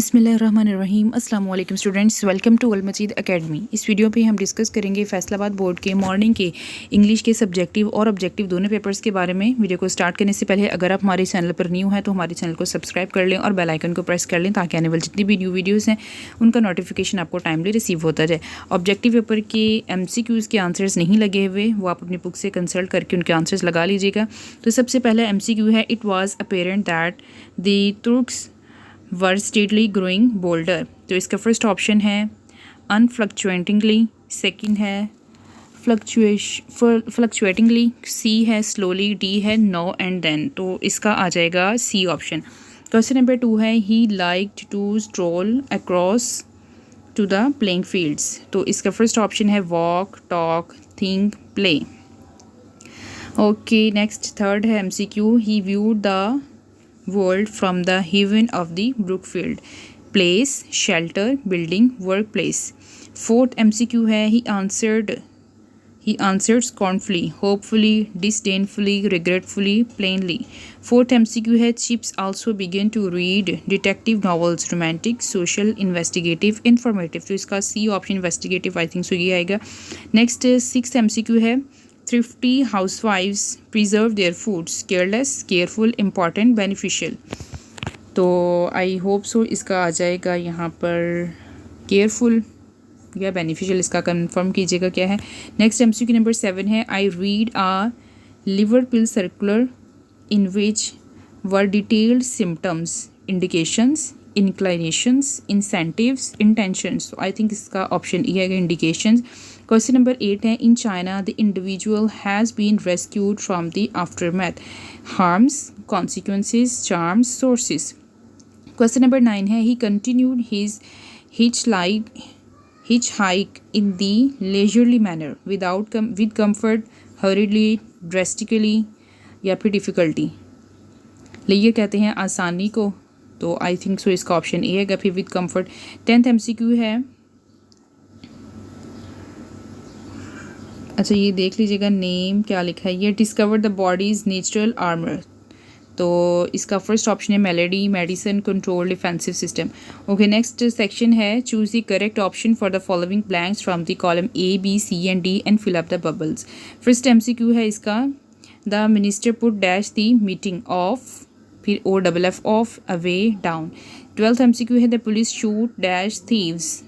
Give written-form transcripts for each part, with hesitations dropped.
बिस्मिल्लाहिर्रहमानिर्रहीम। अस्सलाम वालेकुम students, welcome to Al Majeed academy. इस वीडियो पे हम डिस्कस करेंगे फैसलाबाद बोर्ड के मॉर्निंग के इंग्लिश के सब्जेक्टिव और ऑब्जेक्टिव दोनों पेपर्स के बारे में। वीडियो को स्टार्ट करने से पहले अगर आप हमारे चैनल पर न्यू हैं तो हमारे चैनल को सब्सक्राइब कर लें और बेल आइकन को प्रेस कर लें ताकि आने वाली जितनी भी न्यू वीडियोज़ हैं उनका नोटिफिकेशन आपको टाइमली रिसीव होता जाए। ऑब्जेक्टिव पेपर के MCQs के आंसर्स नहीं लगे हुए, वो आप अपनी बुक से कंसल्ट करके उनके आंसर्स लगा लीजिएगा। तो सबसे पहला MCQ है, it was apparent that the Turks were steadily growing boulder. तो इसका फर्स्ट ऑप्शन है अनफ्लक्चुएटिंगली, सेकंड है फ्लक्चुएटिंगली, सी है स्लोली, डी है नो एंड देन। तो इसका आ जाएगा सी ऑप्शन। क्वेश्चन नंबर 2 है, he liked to stroll across to the playing fields. तो इसका फर्स्ट ऑप्शन है walk, talk, think, play. Okay, next third है MCQ, he viewed the world from the heaven of the Brookfield. Place, shelter, building, workplace. Fourth MCQ है, he answered scornfully, hopefully, disdainfully, regretfully, plainly. Fourth MCQ है, chips also began to read detective novels, romantic, social, investigative, informative. तो इसका C option investigative I think so ये आएगा। Next sixth MCQ है, thrifty housewives preserve their foods, careless, careful, important, beneficial. तो I hope so इसका आ जाएगा यहाँ पर केयरफुल या बेनिफिशियल, इसका कंफर्म कीजिएगा क्या है। नेक्स्ट MCQ नंबर 7 है, I read a liver pill circular in which were detailed symptoms, indications, inclinations, incentives, intentions. तो आई थिंक इसका ऑप्शन ई है, इंडिकेशंस। क्वेश्चन नंबर 8 है, in China the individual has been rescued from the aftermath, harms, consequences, charms, sources. Question number 9 है, he continued his hitchhike in the leisurely manner with comfort, hurriedly, drastically या फिर difficulty। Layer कहते हैं आसानी को, तो I think so इसका option A है, फिर विद कंफर्ट। 10th MCQ है, अच्छा ये देख लीजिएगा नेम क्या लिखा है, ये discover the body's natural armour. तो इसका फर्स्ट ऑप्शन है malady, medicine, control, defensive system. Okay, next section है, choose the correct option for the following blanks from the column A, B, C and D and fill up the bubbles. First MCQ है इसका, the minister put dash the meeting off, फिर OFF off, away, down. 12th MCQ है, the police shoot dash thieves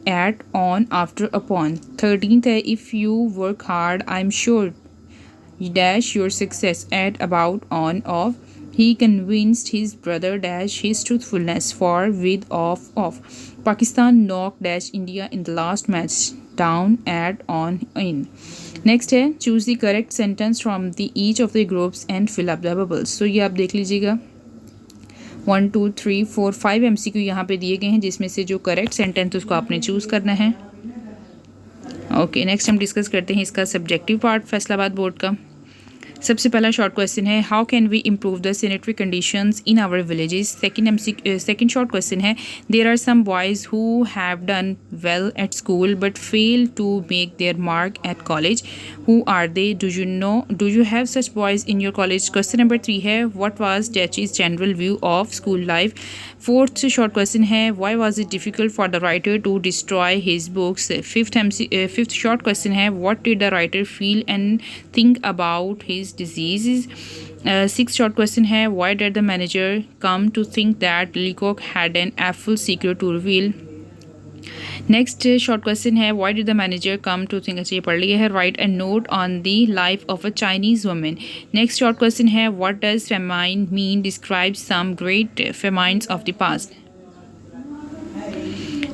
at, on, after, upon. 13th है, if you work hard I'm sure dash your success, at, about, on, of. He convinced his brother dash his truthfulness, for, with, of. Pakistan knocked dash India in the last match, down, at, on, in. Next है, choose the correct sentence from the each of the groups and fill up the bubbles. तो ये आप देख लीजिएगा 1 2 3 4 5 MCQ यहाँ पे दिए गए हैं, जिसमें से जो करेक्ट सेंटेंस उसको आपने चूज़ करना है। ओके, नेक्स्ट हम डिस्कस करते हैं इसका सब्जेक्टिव पार्ट फैसलाबाद बोर्ड का। सबसे पहला शॉर्ट क्वेश्चन है, how can we improve the sanitary conditions in our villages. Second short question है, there are some boys who have done well at school but fail to make their mark at college, who are they, do you have such boys in your college. Question number 3 है, what was डैचीज general view of school life. Fourth short question है, why was it difficult for the writer to destroy his books. Fifth short question है, what did the writer feel and think about his diseases. Sixth short question है, why did the manager come to think that Leacock had an awful secret to reveal. Next short question है, why did the manager come to think, अच्छा ये पढ़ लिया है, write a note on the life of a Chinese woman. Next short question है, what does famine mean, describe some great famines of the past.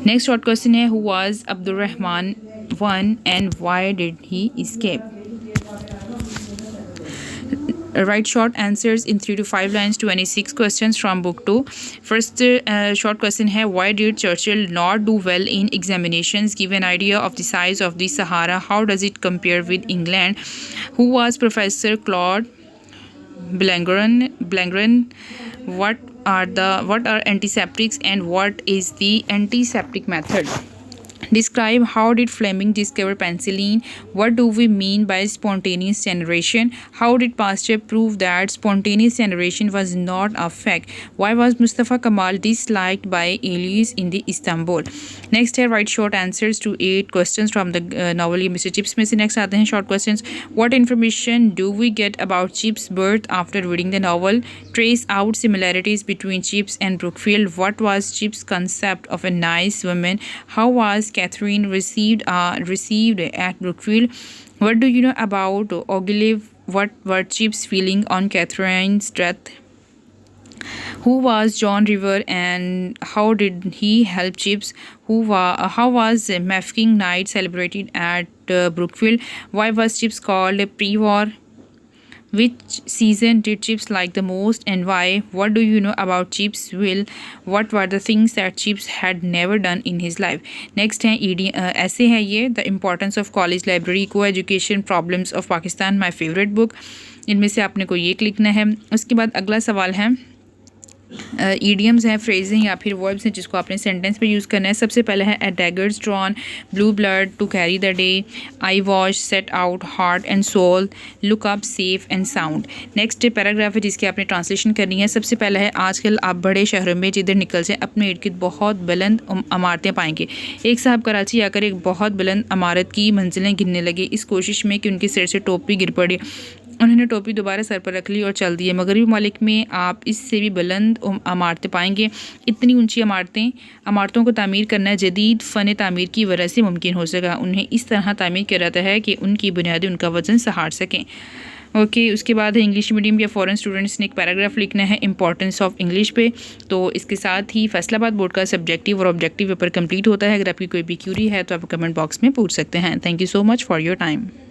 Next short question है, who was Abdurrahman I and why did he escape. Write short answers in 3 to 5 lines to any 6 questions from book 2. First short question है, why did Churchill not do well in examinations. Give an idea of the size of the Sahara. How does it compare with England. Who was Professor Claude Blangueren. What are antiseptics and what is the antiseptic method. Describe how did Fleming discover penicillin? What do we mean by spontaneous generation? How did Pasteur prove that spontaneous generation was not a fact? Why was Mustafa Kemal disliked by allies in the Istanbul? Next है write short answers to 8 questions from the novel ये Mr. Chips में से next आते हैं short questions. What information do we get about Chips' birth after reading the novel? Trace out similarities between Chips and Brookfield. What was Chips' concept of a nice woman? How was Catherine received at Brookfield? What do you know about Ogilvy? What were Chips' feelings on Catherine's death? Who was John River and how did he help Chips? How was Mafeking Night celebrated at Brookfield? Why was Chips called a pre-war? Which season did Chips like the most and why? What do you know about Chips' will? What were the things that Chips had never done in his life? Next है ऐसे है ये The Importance of College Library, Co-Education Problems of Pakistan, My Favorite Book. इनमें से आपने को ये लिखना है. उसके बाद अगला सवाल है ईडियम्स हैं, फ्रेजिंग या फिर वर्ब्स हैं जिसको आपने सेंटेंस पे यूज़ करना है. सबसे पहले है a daggers drawn, blue blood, to carry the day, eyewash, set out, heart and soul, look up, safe and sound. Next paragraph है जिसकी आपने ट्रांसलेशन करनी है. सबसे पहला है आजकल आप बड़े शहरों में जिधर निकल से अपने इर्द गिर्द बहुत बुलंद इमारतें पाएंगे. एक साहब कराची आकर एक बहुत बुलंद इमारत की मंजिलें गिनने लगे इस कोशिश में कि उनके सिर से टोपी गिर पड़े. उन्होंने टोपी दोबारा सर पर रख ली और चल दिए. मगरबी ममालिक में आप इससे भी बुलंद इमारतें पाएंगे. इतनी ऊंची इमारतों को तामीर करना जदीद फ़न तामीर की वजह से मुमकिन हो सका. उन्हें इस तरह तामीर किया जाता है कि उनकी बुनियादें उनका वज़न सहार सकें. ओके उसके बाद है इंग्लिश मीडियम या फ़ॉरेन स्टूडेंट्स ने एक पैराग्राफ लिखना है इंपॉर्टेंस ऑफ इंग्लिश पे. तो इसके साथ ही फैसलाबाद बोर्ड का सब्जेक्टिव और ऑब्जेक्टिव पेपर कंप्लीट होता है. अगर आपकी कोई भी क्यूरी है तो आप कमेंट बॉक्स में पूछ सकते हैं. Thank you so much for your time.